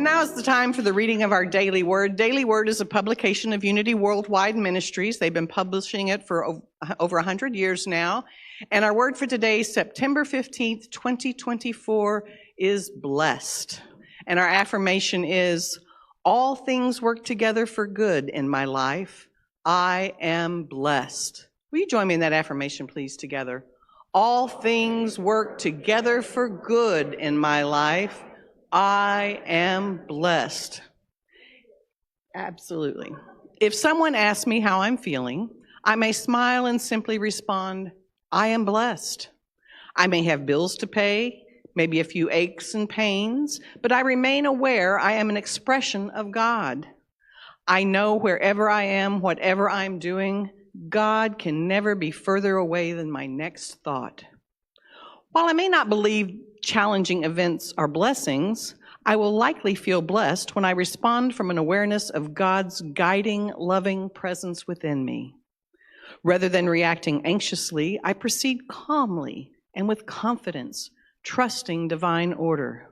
And now is the time for the reading of our Daily Word. Daily Word is a publication of Unity Worldwide Ministries. They've been publishing it for over 100 years now. And our word for today, September 15th, 2024, is blessed. And our affirmation is, all things work together for good in my life. I am blessed. Will you join me in that affirmation, please, together? All things work together for good in my life. I am blessed. Absolutely. If someone asks me how I'm feeling, I may smile and simply respond, I am blessed. I may have bills to pay, maybe a few aches and pains, but I remain aware I am an expression of God. I know wherever I am, whatever I'm doing, God can never be further away than my next thought. While I may not believe challenging events are blessings, I will likely feel blessed when I respond from an awareness of God's guiding, loving presence within me. Rather than reacting anxiously, I proceed calmly and with confidence, trusting divine order.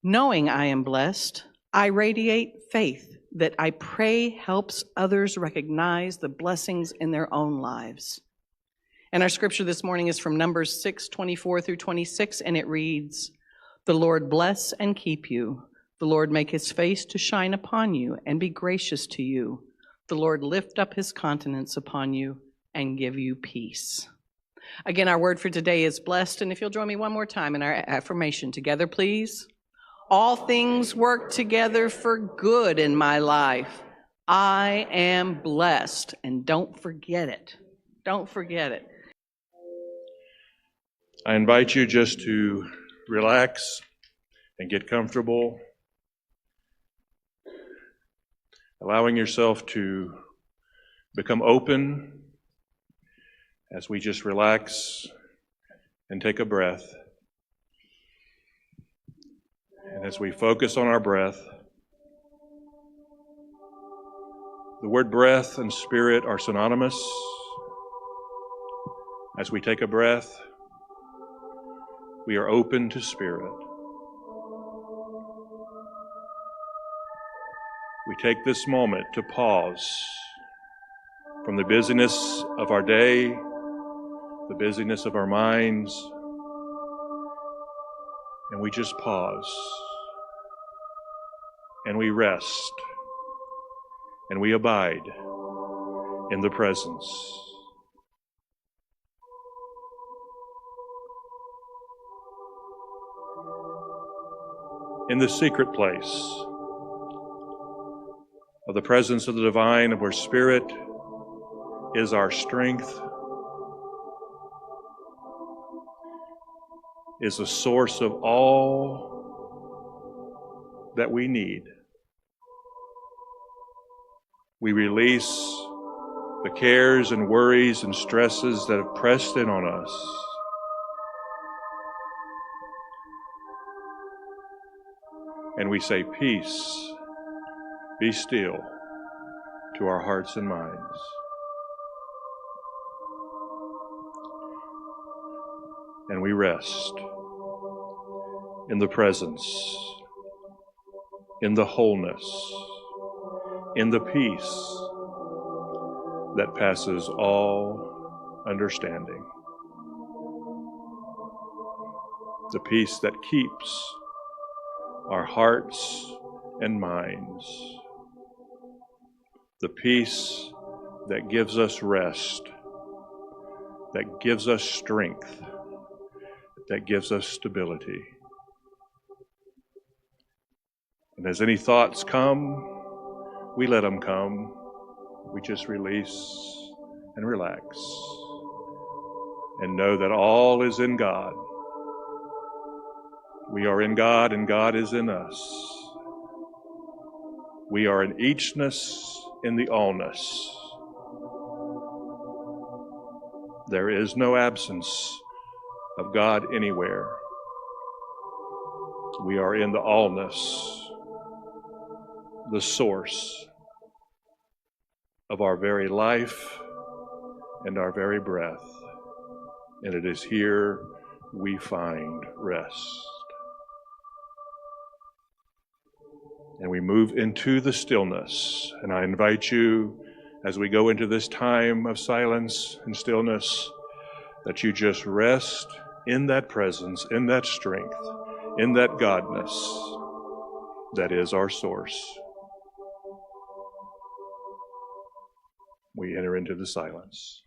Knowing I am blessed, I radiate faith that I pray helps others recognize the blessings in their own lives. And our scripture this morning is from Numbers 6:24 through 26, and it reads, The Lord bless and keep you. The Lord make his face to shine upon you and be gracious to you. The Lord lift up his countenance upon you and give you peace. Again, our word for today is blessed, and if you'll join me one more time in our affirmation together, please. All things work together for good in my life. I am blessed, and don't forget it. Don't forget it. I invite you just to relax and get comfortable, allowing yourself to become open as we just relax and take a breath. And as we focus on our breath, the word breath and spirit are synonymous. As we take a breath, we are open to spirit. We take this moment to pause from the busyness of our day, the busyness of our minds, and we just pause, and we rest, and we abide in the presence. In the secret place of the presence of the divine, where spirit is our strength, is the source of all that we need. We release the cares and worries and stresses that have pressed in on us. And we say, peace, be still to our hearts and minds. And we rest in the presence, in the wholeness, in the peace that passes all understanding. The peace that keeps our hearts and minds. The peace that gives us rest, that gives us strength, that gives us stability. And as any thoughts come, we let them come. We just release and relax and know that all is in God. We are in God and God is in us. We are in eachness in the allness. There is no absence of God anywhere. We are in the allness, the source of our very life and our very breath. And it is here we find rest. and we move into the stillness. And I invite you, as we go into this time of silence and stillness, that you just rest in that presence, in that strength, in that Godness that is our source. We enter into the silence.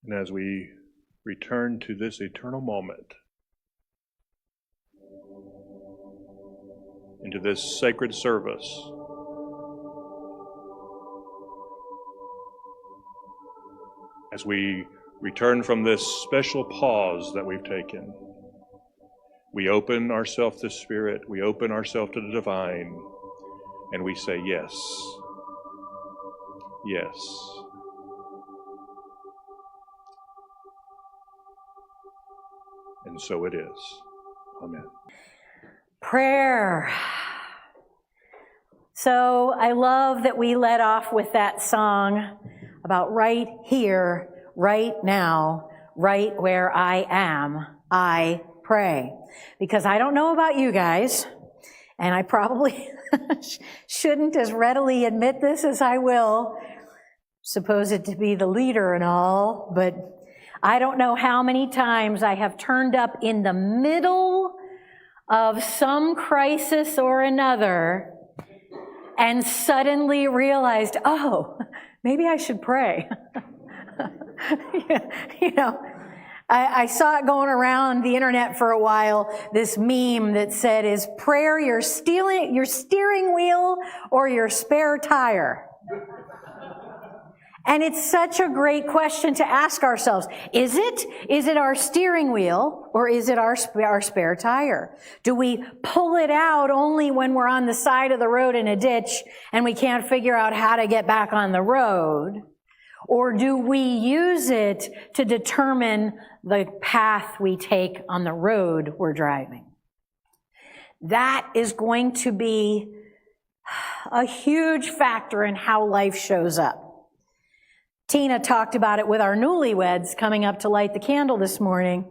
And as we return to this eternal moment, into this sacred service, as we return from this special pause that we've taken, we open ourselves to Spirit, we open ourselves to the divine, and we say, yes, yes. And so it is. Amen. Prayer. So I love that we led off with that song about right here, right now, right where I am, I pray. Because I don't know about you guys, and I probably shouldn't as readily admit this as I will, supposed to be the leader and all, but I don't know how many times I have turned up in the middle of some crisis or another and suddenly realized, oh, maybe I should pray. You know, I saw it going around the internet for a while, this meme that said, is prayer your steering wheel or your spare tire? And it's such a great question to ask ourselves. Is it our steering wheel or is it our spare tire? Do we pull it out only when we're on the side of the road in a ditch and we can't figure out how to get back on the road? Or do we use it to determine the path we take on the road we're driving? That is going to be a huge factor in how life shows up. Tina talked about it with our newlyweds coming up to light the candle this morning.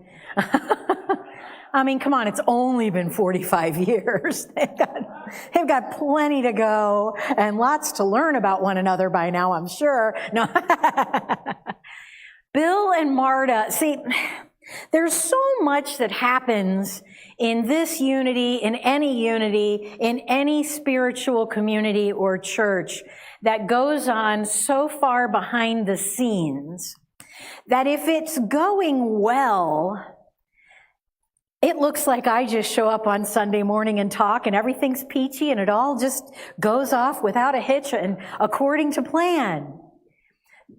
I mean, come on, it's only been 45 years. They've got plenty to go and lots to learn about one another by now, I'm sure. No. Bill and Marta, see, there's so much that happens in this unity, in any spiritual community or church that goes on so far behind the scenes that if it's going well, it looks like I just show up on Sunday morning and talk and everything's peachy and it all just goes off without a hitch and according to plan.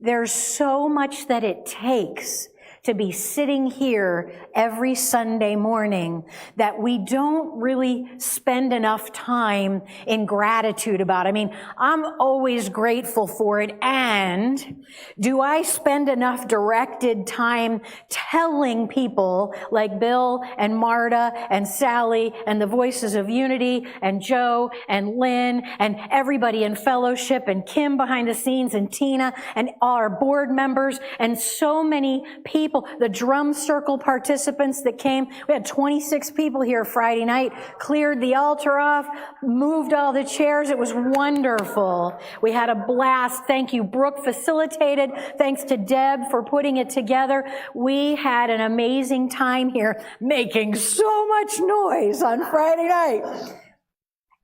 There's so much that it takes to be sitting here every Sunday morning that we don't really spend enough time in gratitude about. I mean, I'm always grateful for it. And do I spend enough directed time telling people like Bill and Marta and Sally and the Voices of Unity and Joe and Lynn and everybody in fellowship and Kim behind the scenes and Tina and our board members and so many people, the drum circle participants that came. We had 26 people here Friday night, cleared the altar off, moved all the chairs. It was wonderful. We had a blast. Thank you, Brooke facilitated. Thanks to Deb for putting it together. We had an amazing time here making so much noise on Friday night.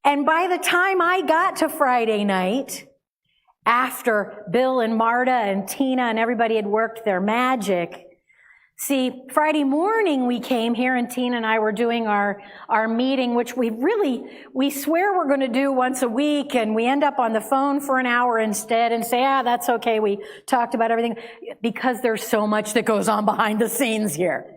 And by the time I got to Friday night, after Bill and Marta and Tina and everybody had worked their magic, See, Friday morning we came here and Tina and I were doing our meeting, which we swear we're going to do once a week, and we end up on the phone for an hour instead and say, that's okay, we talked about everything, because there's so much that goes on behind the scenes here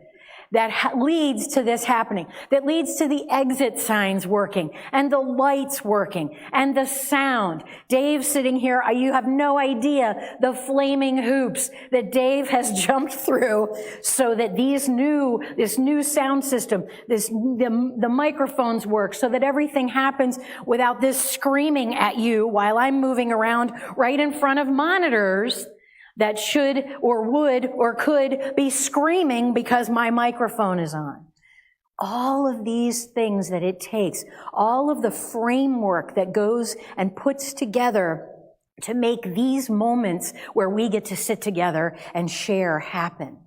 that leads to this happening, that leads to the exit signs working, and the lights working, and the sound. Dave sitting here, you have no idea the flaming hoops that Dave has jumped through so that this new sound system, the microphones work, so that everything happens without this screaming at you while I'm moving around right in front of monitors that should or would or could be screaming because my microphone is on. All of these things that it takes, all of the framework that goes and puts together to make these moments where we get to sit together and share happen.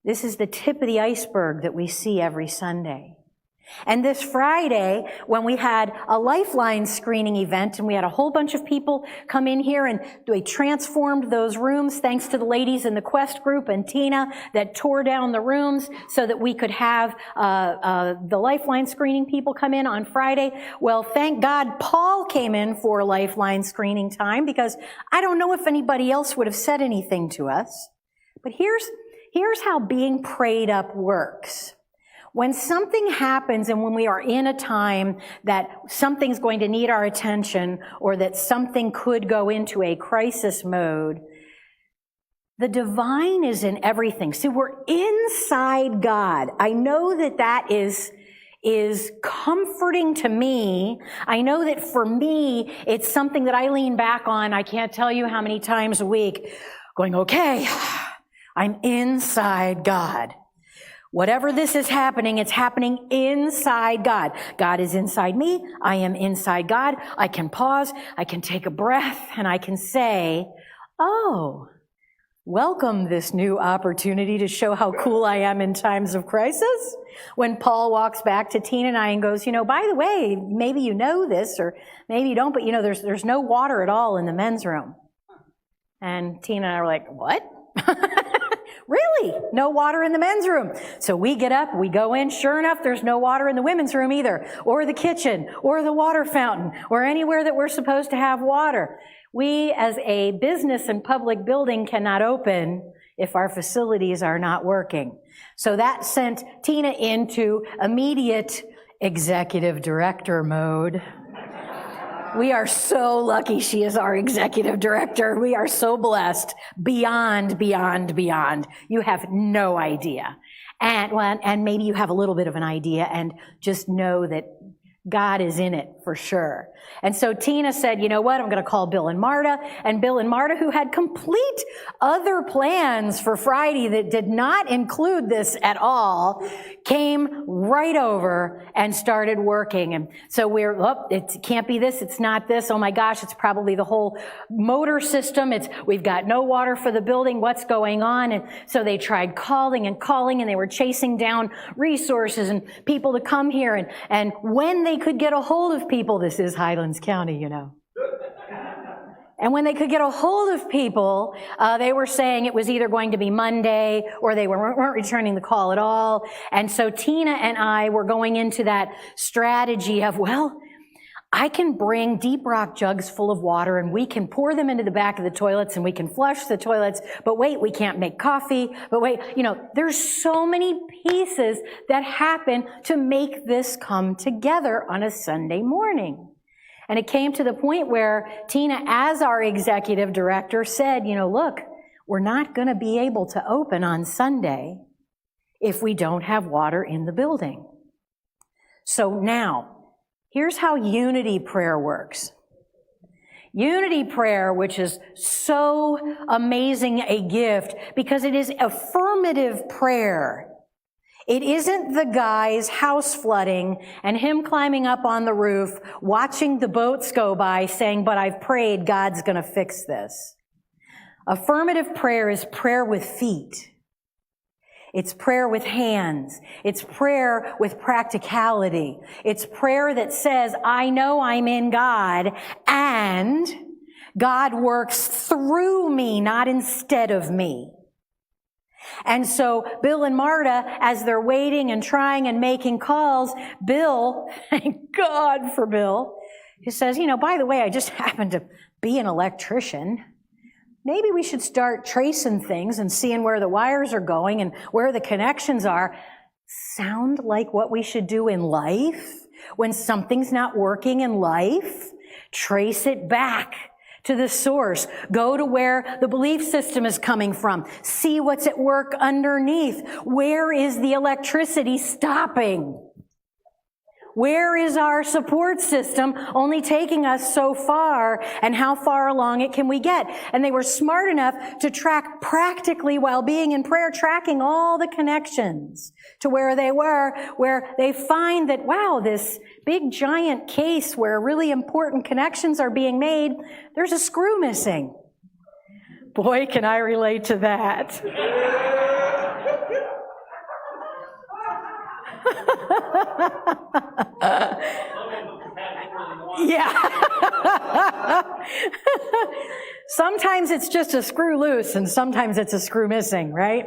This is the tip of the iceberg that we see every Sunday. And this Friday, when we had a Lifeline screening event, and we had a whole bunch of people come in here, and we transformed those rooms thanks to the ladies in the Quest group and Tina that tore down the rooms so that we could have the Lifeline screening people come in on Friday. Well, thank God Paul came in for Lifeline screening time, because I don't know if anybody else would have said anything to us. But here's how being prayed up works. When something happens and when we are in a time that something's going to need our attention, or that something could go into a crisis mode, the divine is in everything. See, we're inside God. I know that is comforting to me. I know that for me, it's something that I lean back on. I can't tell you how many times a week, going, okay, I'm inside God. Whatever this is happening, it's happening inside God. God is inside me. I am inside God. I can pause. I can take a breath, and I can say, oh, welcome this new opportunity to show how cool I am in times of crisis. When Paul walks back to Tina and I and goes, by the way, maybe you know this, or maybe you don't, but there's no water at all in the men's room. And Tina and I are like, what? Really? No water in the men's room. So we get up, we go in. Sure enough, there's no water in the women's room either, or the kitchen, or the water fountain, or anywhere that we're supposed to have water. We, as a business and public building, cannot open if our facilities are not working. So that sent Tina into immediate executive director mode. We are so lucky she is our executive director. We are so blessed beyond. You have no idea. And maybe you have a little bit of an idea, and just know that God is in it for sure. And so Tina said, you know what, I'm going to call Bill and Marta. And Bill and Marta, who had complete other plans for Friday that did not include this at all, came right over and started working. And so it can't be this, it's not this. Oh my gosh, it's probably the whole motor system. We've got no water for the building. What's going on? And so they tried calling, and they were chasing down resources and people to come here. And when they could get a hold of people, this is Highlands County, And when they could get a hold of people, they were saying it was either going to be Monday, or they weren't returning the call at all. And so Tina and I were going into that strategy of, I can bring deep rock jugs full of water, and we can pour them into the back of the toilets, and we can flush the toilets. But wait, we can't make coffee. But wait, there's so many pieces that happen to make this come together on a Sunday morning. And it came to the point where Tina, as our executive director, said, look, we're not going to be able to open on Sunday if we don't have water in the building. So now, here's how unity prayer works. Unity prayer, which is so amazing a gift because it is affirmative prayer. It isn't the guy's house flooding and him climbing up on the roof, watching the boats go by, saying, but I've prayed, God's going to fix this. Affirmative prayer is prayer with feet. It's prayer with hands. It's prayer with practicality. It's prayer that says, I know I'm in God, and God works through me, not instead of me. And so Bill and Marta, as they're waiting and trying and making calls, Bill, thank God for Bill, he says, by the way, I just happen to be an electrician. Maybe we should start tracing things and seeing where the wires are going and where the connections are. Sound like what we should do in life? When something's not working in life, trace it back to the source. Go to where the belief system is coming from. See what's at work underneath. Where is the electricity stopping? Where is our support system only taking us so far, and how far along it can we get? And they were smart enough to track practically, while being in prayer, tracking all the connections to where they were, where they find that, wow, this big giant case where really important connections are being made, there's a screw missing. Boy, can I relate to that. Yeah. Sometimes it's just a screw loose and sometimes it's a screw missing, right?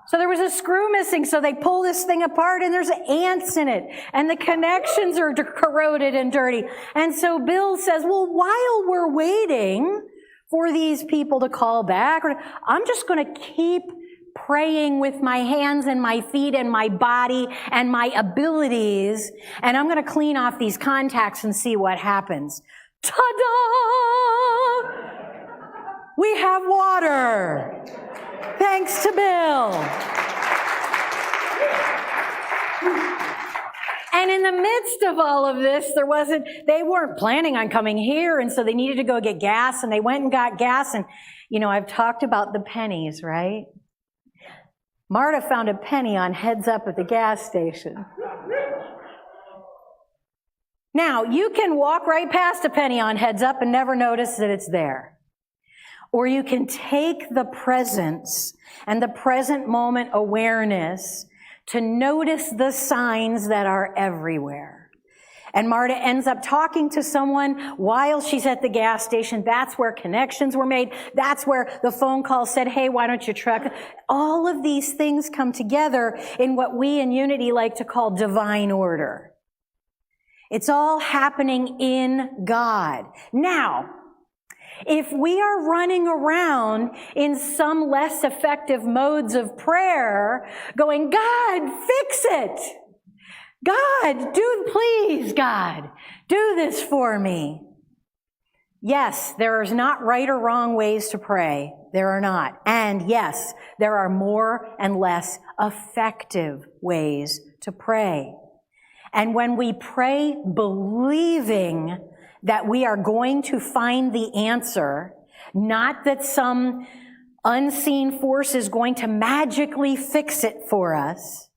So there was a screw missing, so they pull this thing apart and there's ants in it and the connections are corroded and dirty. And so Bill says, well, while we're waiting for these people to call back, I'm just going to keep praying with my hands and my feet and my body and my abilities, and I'm going to clean off these contacts and see what happens. Ta-da! We have water. Thanks to Bill. And in the midst of all of this, they weren't planning on coming here, and so they needed to go get gas, and they went and got gas, and, I've talked about the pennies, right? Marta found a penny on Heads Up at the gas station. Now, you can walk right past a penny on Heads Up and never notice that it's there. Or you can take the presence and the present moment awareness to notice the signs that are everywhere. And Marta ends up talking to someone while she's at the gas station. That's where connections were made. That's where the phone call said, hey, why don't you truck? All of these things come together in what we in Unity like to call divine order. It's all happening in God. Now, if we are running around in some less effective modes of prayer, going, God, fix it. God, please, God, do this for me. Yes, there is not right or wrong ways to pray. There are not. And yes, there are more and less effective ways to pray. And when we pray believing that we are going to find the answer, not that some unseen force is going to magically fix it for us.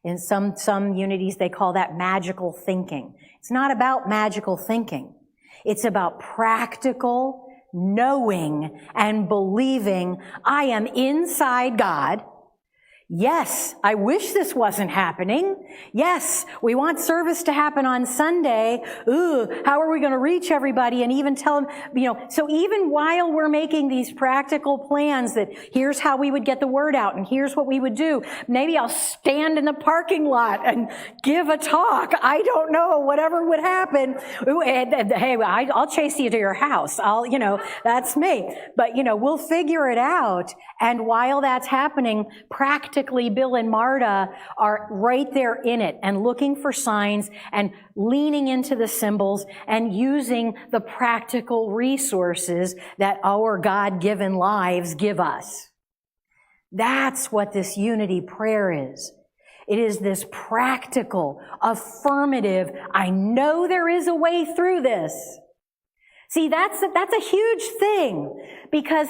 In some unities, they call that magical thinking. It's not about magical thinking. It's about practical knowing and believing I am inside God. Yes, I wish this wasn't happening. Yes, we want service to happen on Sunday. Ooh, how are we going to reach everybody and even tell them, so even while we're making these practical plans that here's how we would get the word out and here's what we would do, maybe I'll stand in the parking lot and give a talk. I don't know, whatever would happen. Ooh, and hey, I'll chase you to your house. That's me. But, we'll figure it out. And while that's happening, practically Bill and Marta are right there in it and looking for signs and leaning into the symbols and using the practical resources that our God-given lives give us. That's what this unity prayer is. It is this practical, affirmative, I know there is a way through this. See, that's a huge thing, because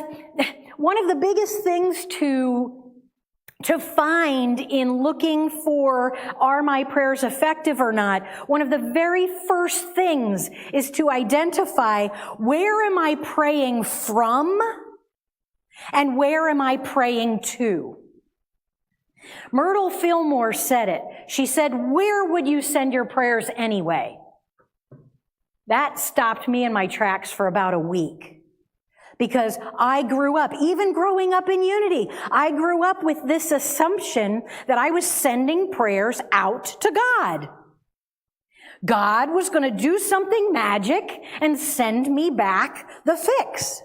one of the biggest things to find in looking for, are my prayers effective or not, one of the very first things is to identify, where am I praying from and where am I praying to? Myrtle Fillmore said it. She said, where would you send your prayers anyway? That stopped me in my tracks for about a week. Because I grew up, even growing up in Unity, I grew up with this assumption that I was sending prayers out to God. God was going to do something magic and send me back the fix.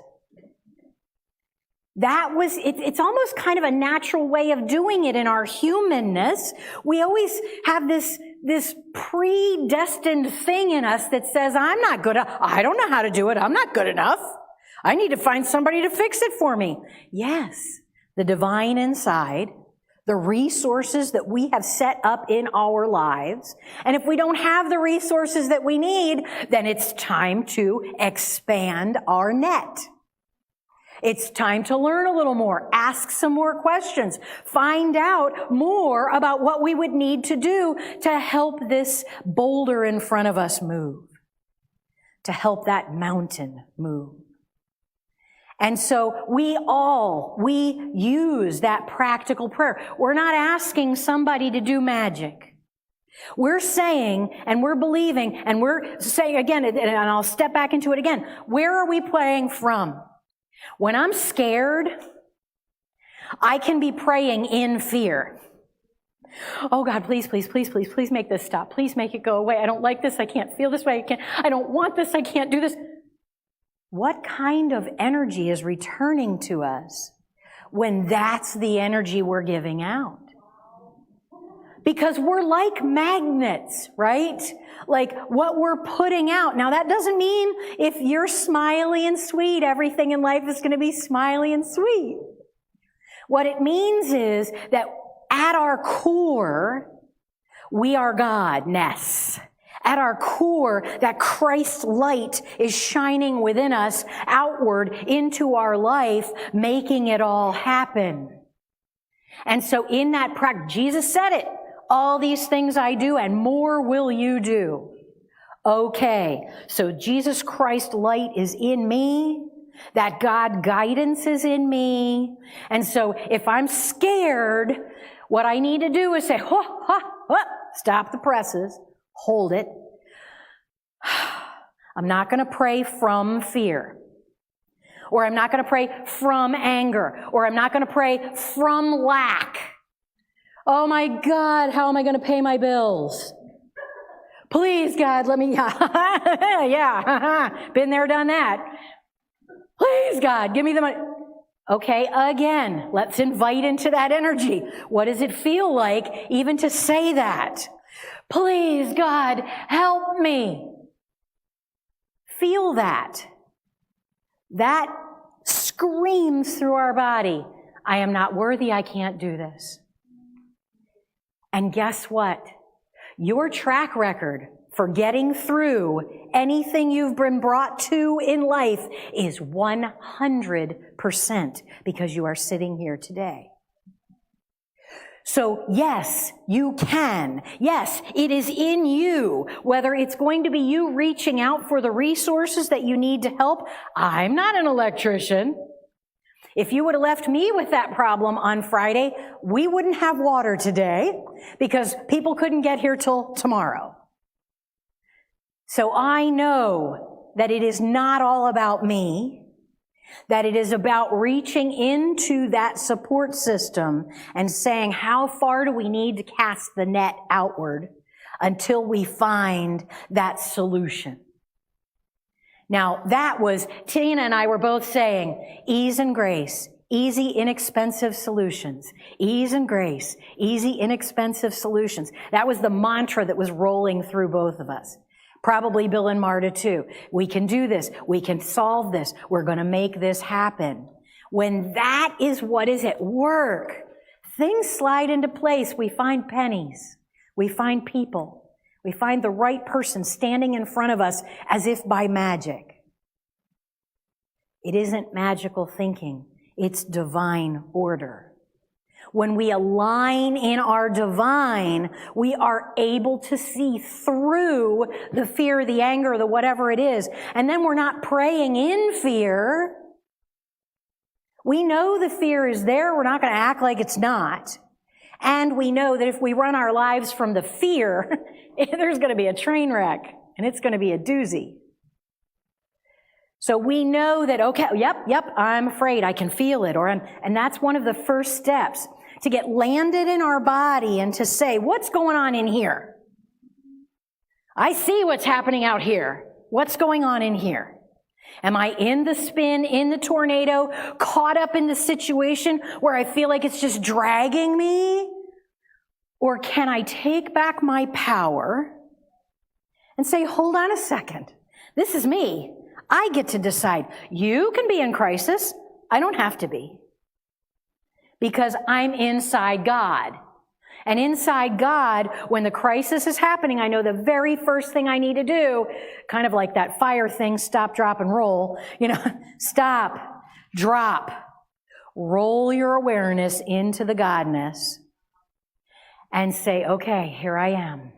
It's almost kind of a natural way of doing it in our humanness. We always have this predestined thing in us that says, I don't know how to do it. I'm not good enough. I need to find somebody to fix it for me. Yes, the divine inside, the resources that we have set up in our lives. And if we don't have the resources that we need, then it's time to expand our net. It's time to learn a little more, ask some more questions, find out more about what we would need to do to help this boulder in front of us move, to help that mountain move. And so we use that practical prayer. We're not asking somebody to do magic. We're saying, and we're believing, and we're saying again, and I'll step back into it again. Where are we praying from? When I'm scared, I can be praying in fear. Oh God, please, please, please, please, please make this stop. Please make it go away. I don't like this. I can't feel this way. I don't want this. I can't do this. What kind of energy is returning to us when that's the energy we're giving out? Because we're like magnets, right? Like what we're putting out. Now that doesn't mean if you're smiley and sweet, everything in life is going to be smiley and sweet. What it means is that at our core, we are Godness. At our core, that Christ's light is shining within us, outward into our life, making it all happen. And so in that practice, Jesus said it, all these things I do and more will you do. Okay, so Jesus Christ light is in me, that God guidance is in me, and so if I'm scared, what I need to do is say, stop the presses, hold it. I'm not going to pray from fear. Or I'm not going to pray from anger. Or I'm not going to pray from lack. Oh my God, how am I going to pay my bills? Please, God, let me, yeah, been there, done that. Please, God, give me the money. Okay, again, let's invite into that energy. What does it feel like even to say that? Please, God, help me. Feel that. That screams through our body. I am not worthy. I can't do this. And guess what? Your track record for getting through anything you've been brought to in life is 100% because you are sitting here today. So yes, you can. Yes, it is in you. Whether it's going to be you reaching out for the resources that you need to help. I'm not an electrician. If you would have left me with that problem on Friday, we wouldn't have water today because people couldn't get here till tomorrow. So I know that it is not all about me, that it is about reaching into that support system and saying, how far do we need to cast the net outward until we find that solution? Now, that was, Tina and I were both saying, ease and grace, easy, inexpensive solutions. Ease and grace, easy, inexpensive solutions. That was the mantra that was rolling through both of us. Probably Bill and Marta too. We can do this. We can solve this. We're going to make this happen. When that is what is at work, things slide into place. We find pennies. We find people. We find the right person standing in front of us as if by magic. It isn't magical thinking. It's divine order. When we align in our divine, we are able to see through the fear, the anger, the whatever it is. And then we're not praying in fear. We know the fear is there. We're not going to act like it's not. And we know that if we run our lives from the fear, there's going to be a train wreck, and it's going to be a doozy. So we know that, okay, yep, I'm afraid, I can feel it, and that's one of the first steps, to get landed in our body and to say, what's going on in here? I see what's happening out here. What's going on in here? Am I in the spin, in the tornado, caught up in the situation where I feel like it's just dragging me? Or can I take back my power and say, hold on a second, this is me. I get to decide. You can be in crisis. I don't have to be. Because I'm inside God. And inside God, when the crisis is happening, I know the very first thing I need to do, kind of like that fire thing, stop, drop, and roll. Stop, drop, roll your awareness into the Godness and say, okay, here I am.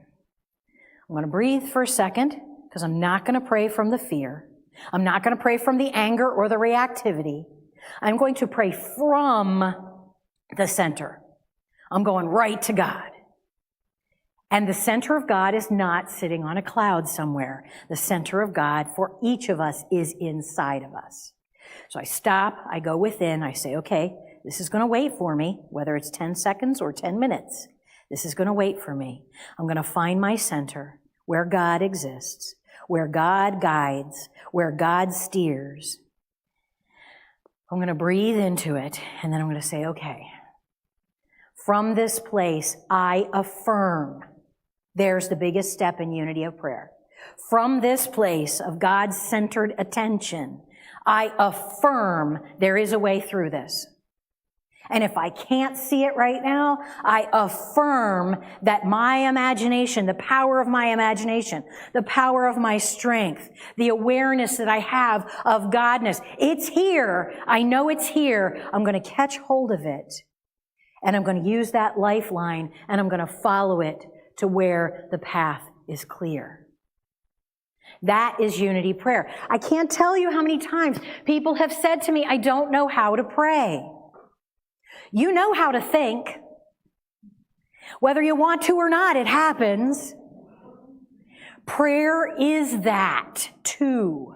I'm going to breathe for a second because I'm not going to pray from the fear. I'm not going to pray from the anger or the reactivity. I'm going to pray from the center. I'm going right to God. And the center of God is not sitting on a cloud somewhere. The center of God for each of us is inside of us. So I stop, I go within, I say, okay, this is going to wait for me, whether it's 10 seconds or 10 minutes. This is going to wait for me. I'm going to find my center where God exists, where God guides, where God steers. I'm going to breathe into it, and then I'm going to say, okay, from this place, I affirm. There's the biggest step in unity of prayer. From this place of God-centered attention, I affirm there is a way through this. And if I can't see it right now, I affirm that my imagination, the power of my imagination, the power of my strength, the awareness that I have of Godness, it's here. I know it's here. I'm going to catch hold of it. And I'm going to use that lifeline, and I'm going to follow it to where the path is clear. That is unity prayer. I can't tell you how many times people have said to me, I don't know how to pray. You know how to think. Whether you want to or not, it happens. Prayer is that too.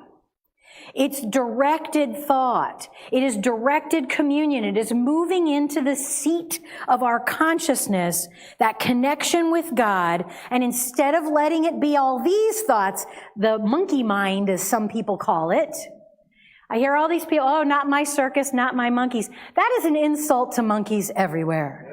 It's directed thought. It is directed communion. It is moving into the seat of our consciousness, that connection with God. And instead of letting it be all these thoughts, the monkey mind, as some people call it, I hear all these people, oh, not my circus, not my monkeys. That is an insult to monkeys everywhere.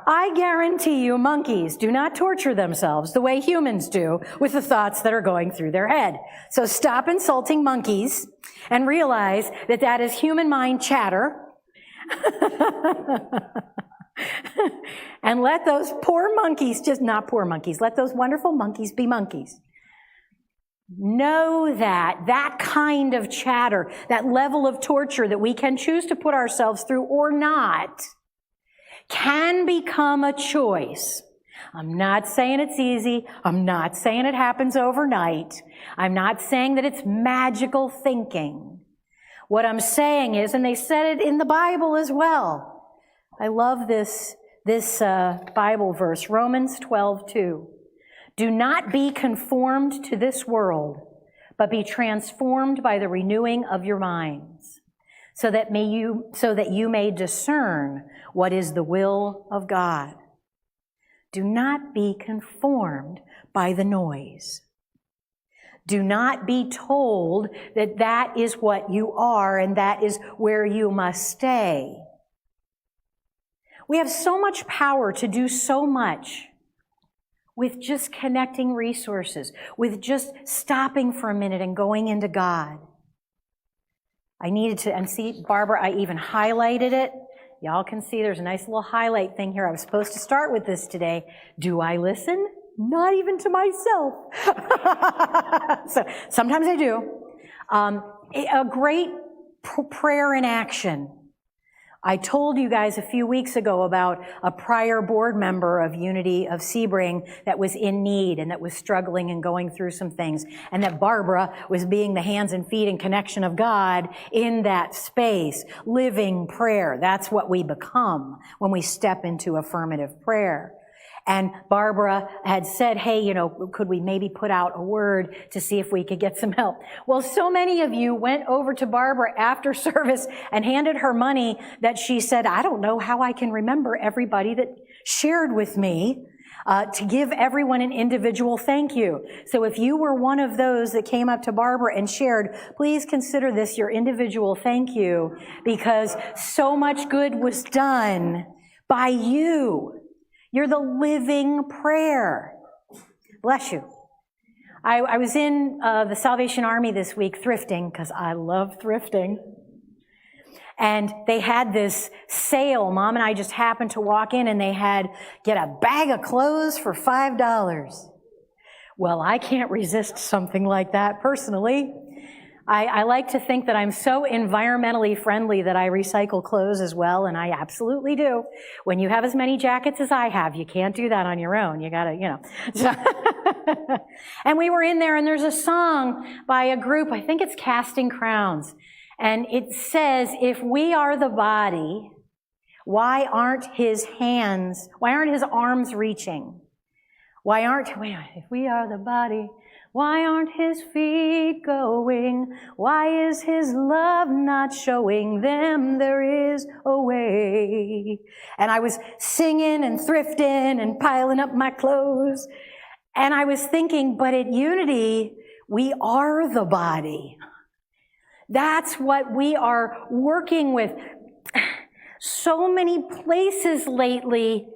I guarantee you monkeys do not torture themselves the way humans do with the thoughts that are going through their head. So stop insulting monkeys and realize that that is human mind chatter. And let those poor monkeys, just not poor monkeys, let those wonderful monkeys be monkeys. Know that that kind of chatter, that level of torture that we can choose to put ourselves through or not, can become a choice. I'm not saying it's easy. I'm not saying it happens overnight. I'm not saying that it's magical thinking. What I'm saying is, and they said it in the Bible as well. I love this Bible verse, Romans 12:2. Do not be conformed to this world, but be transformed by the renewing of your minds, so that you may discern what is the will of God. Do not be conformed by the noise. Do not be told that that is what you are and that is where you must stay. We have so much power to do so much with just connecting resources, with just stopping for a minute and going into God. I needed to, and see, Barbara, I even highlighted it. Y'all can see there's a nice little highlight thing here. I was supposed to start with this today. Do I listen? Not even to myself. So sometimes I do. A great prayer in action. I told you guys a few weeks ago about a prior board member of Unity of Sebring that was in need and that was struggling and going through some things, and that Barbara was being the hands and feet and connection of God in that space. Living prayer. That's what we become when we step into affirmative prayer. And Barbara had said, hey, could we maybe put out a word to see if we could get some help? Well, so many of you went over to Barbara after service and handed her money that she said, I don't know how I can remember everybody that shared with me, to give everyone an individual thank you. So if you were one of those that came up to Barbara and shared, please consider this your individual thank you, because so much good was done by you. You're the living prayer. Bless you. I was in the Salvation Army this week thrifting, because I love thrifting. And they had this sale. Mom and I just happened to walk in, and they had, get a bag of clothes for $5. Well, I can't resist something like that personally. I like to think that I'm so environmentally friendly that I recycle clothes as well, and I absolutely do. When you have as many jackets as I have, you can't do that on your own. You gotta, And we were in there, and there's a song by a group, I think it's Casting Crowns, and it says, if we are the body, why aren't his arms reaching? If we are the body, why aren't his feet going? Why is his love not showing them there is a way? And I was singing and thrifting and piling up my clothes. And I was thinking, but at Unity, we are the body. That's what we are working with. So many places lately,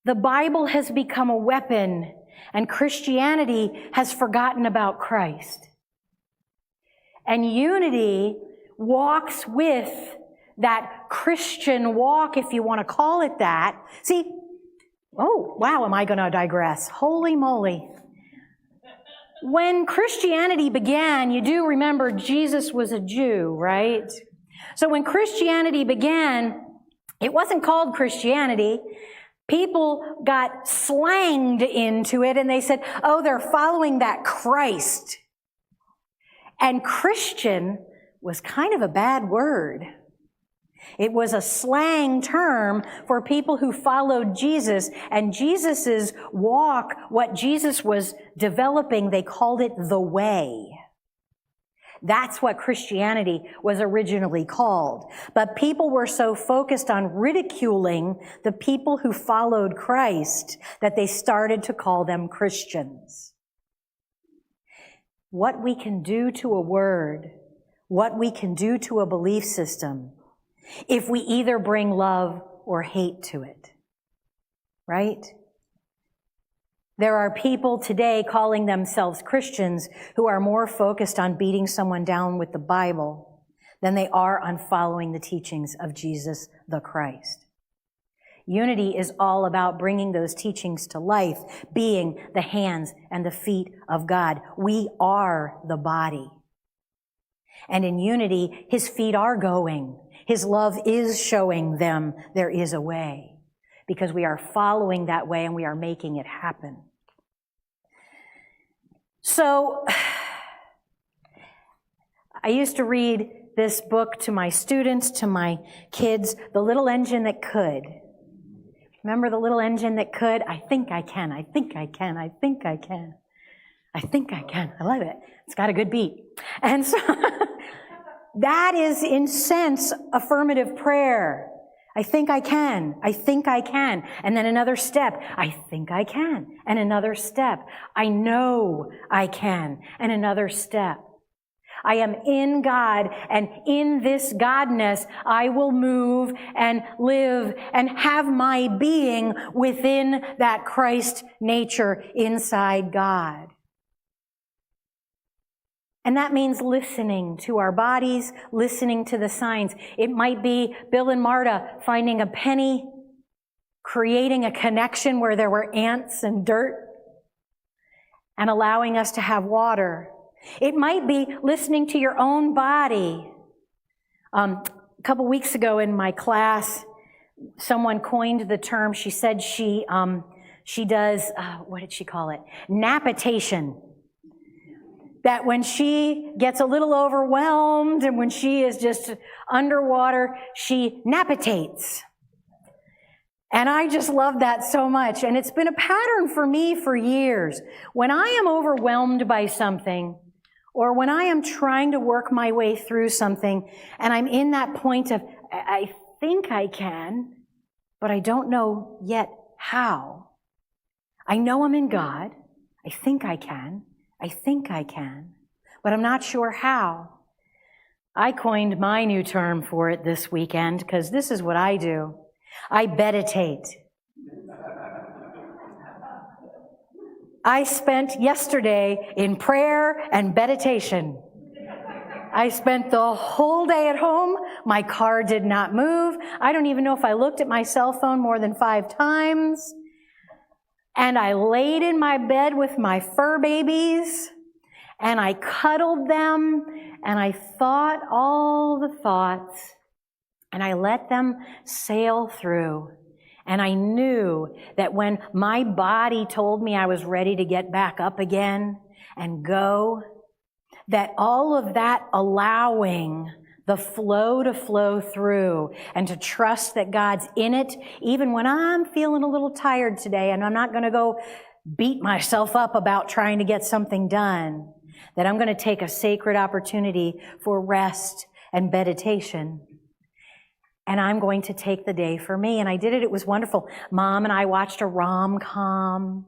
the Bible has become a weapon, and Christianity has forgotten about Christ. And Unity walks with that Christian walk, if you want to call it that. See, oh, wow, am I going to digress? Holy moly. When Christianity began, you do remember Jesus was a Jew, right? So when Christianity began, it wasn't called Christianity. People got slanged into it, and they said, oh, they're following that Christ. And Christian was kind of a bad word. It was a slang term for people who followed Jesus, and Jesus's walk, what Jesus was developing, they called it the way. That's what Christianity was originally called. But people were so focused on ridiculing the people who followed Christ that they started to call them Christians. What we can do to a word, what we can do to a belief system, if we either bring love or hate to it, right? There are people today calling themselves Christians who are more focused on beating someone down with the Bible than they are on following the teachings of Jesus the Christ. Unity is all about bringing those teachings to life, being the hands and the feet of God. We are the body. And in unity, his feet are going. His love is showing them there is a way, because we are following that way and we are making it happen. So, I used to read this book to my students, to my kids, The Little Engine That Could. Remember The Little Engine That Could? I think I can, I think I can, I think I can. I think I can. I love it. It's got a good beat. And so, that is, in sense, affirmative prayer. I think I can. I think I can. And then another step. I think I can. And another step. I know I can. And another step. I am in God, and in this Godness, I will move and live and have my being within that Christ nature inside God. And that means listening to our bodies, listening to the signs. It might be Bill and Marta finding a penny, creating a connection where there were ants and dirt, and allowing us to have water. It might be listening to your own body. A couple weeks ago in my class, someone coined the term. She said she does, what did she call it? Napitation. That when she gets a little overwhelmed and when she is just underwater, she napitates. And I just love that so much. And it's been a pattern for me for years. When I am overwhelmed by something, or when I am trying to work my way through something, and I'm in that point of, I think I can, but I don't know yet how. I know I'm in God. I think I can. I think I can, but I'm not sure how. I coined my new term for it this weekend, because this is what I do. I meditate. I spent yesterday in prayer and meditation. I spent the whole day at home. My car did not move. I don't even know if I looked at my cell phone more than 5 times. And I laid in my bed with my fur babies, and I cuddled them, and I thought all the thoughts, and I let them sail through. And I knew that when my body told me I was ready to get back up again and go, that all of that allowing the flow to flow through and to trust that God's in it, even when I'm feeling a little tired today and I'm not going to go beat myself up about trying to get something done, that I'm going to take a sacred opportunity for rest and meditation. And I'm going to take the day for me. And I did it. It was wonderful. Mom and I watched a rom-com.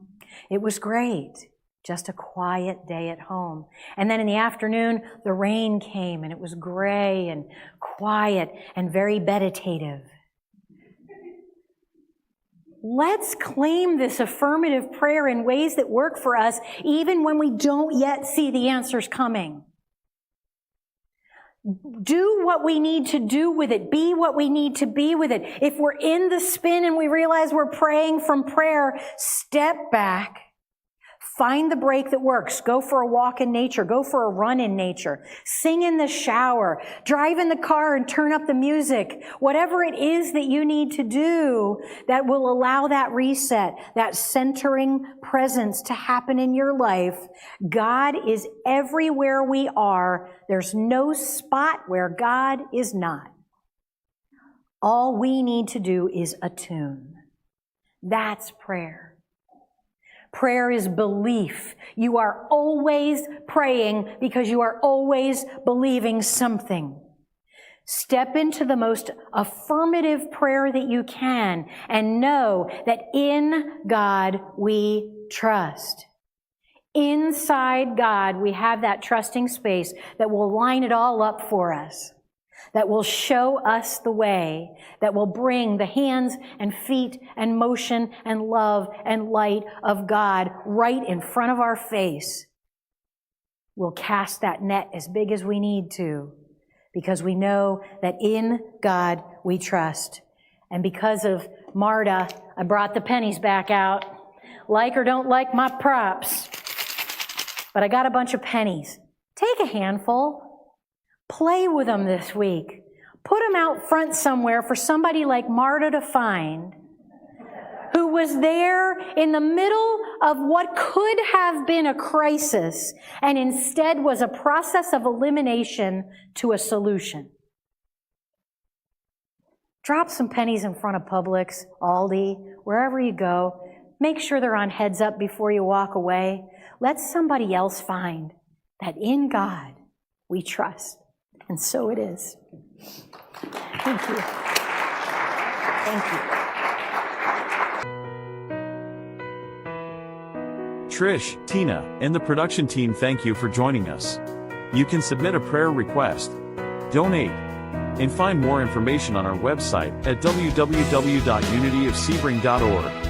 It was great. Just a quiet day at home. And then in the afternoon, the rain came, and it was gray and quiet and very meditative. Let's claim this affirmative prayer in ways that work for us, even when we don't yet see the answers coming. Do what we need to do with it. Be what we need to be with it. If we're in the spin and we realize we're praying from prayer, step back. Find the break that works. Go for a walk in nature. Go for a run in nature. Sing in the shower. Drive in the car and turn up the music. Whatever it is that you need to do that will allow that reset, that centering presence to happen in your life. God is everywhere we are. There's no spot where God is not. All we need to do is attune. That's prayer. Prayer is belief. You are always praying because you are always believing something. Step into the most affirmative prayer that you can and know that in God we trust. Inside God we have that trusting space that will line it all up for us, that will show us the way, that will bring the hands and feet and motion and love and light of God right in front of our face. We'll cast that net as big as we need to, because we know that in God we trust. And because of Marta, I brought the pennies back out. Like or don't like my props, but I got a bunch of pennies. Take a handful. Play with them this week. Put them out front somewhere for somebody like Marta to find, who was there in the middle of what could have been a crisis and instead was a process of elimination to a solution. Drop some pennies in front of Publix, Aldi, wherever you go. Make sure they're on heads up before you walk away. Let somebody else find that in God we trust. And so it is. Thank you. Thank you. Trish, Tina, and the production team thank you for joining us. You can submit a prayer request, donate, and find more information on our website at www.unityofsebring.org.